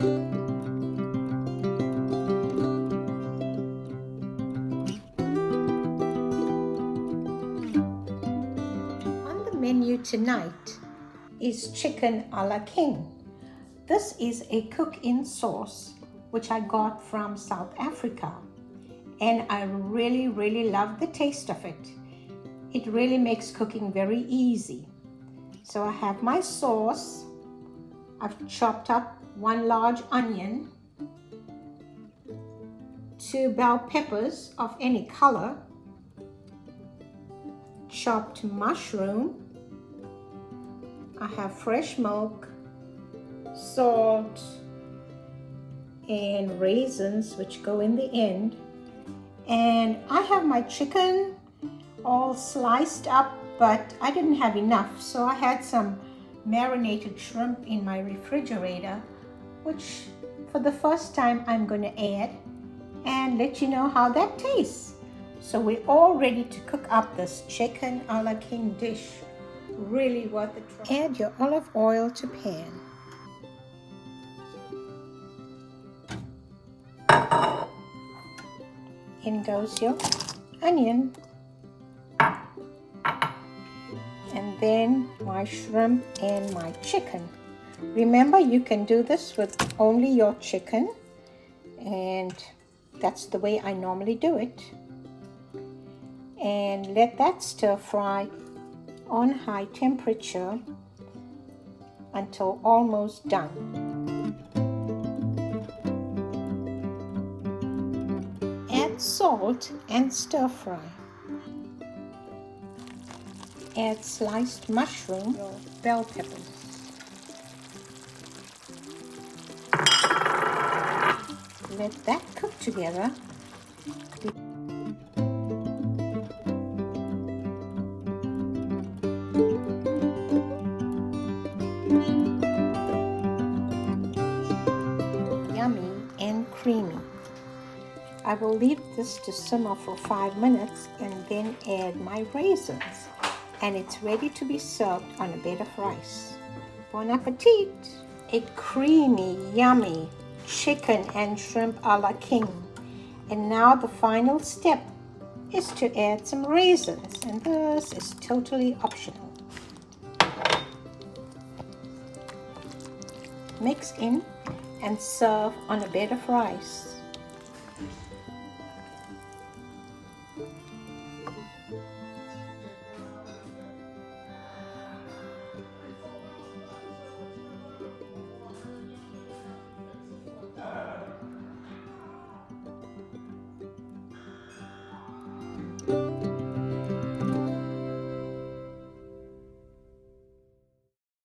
On the menu tonight is chicken a la king. This is a cook-in sauce which I got from South Africa, and I really love the taste of it. It really makes cooking very easy. So I have my sauce. I've chopped up 1 large onion, 2 bell peppers of any color, chopped mushroom. I have fresh milk, salt, and raisins which go in the end. And I have my chicken all sliced up, but I didn't have enough, so I had some marinated shrimp in my refrigerator, which for the first time I'm going to add and let you know how that tastes. So we're all ready to cook up this chicken a la king dish. Really worth the try. Add your olive oil to pan. In goes your onion. And then my shrimp and my chicken. Remember, you can do this with only your chicken, and that's the way I normally do it. And let that stir fry on high temperature until almost done. Add salt and stir fry. Add sliced mushroom, or bell peppers. Let that cook together. Yummy and creamy. I will leave this to simmer for 5 minutes and then add my raisins. And it's ready to be served on a bed of rice. Bon appetit! A creamy, yummy chicken and shrimp a la king. And now the final step is to add some raisins, and this is totally optional. Mix in and serve on a bed of rice.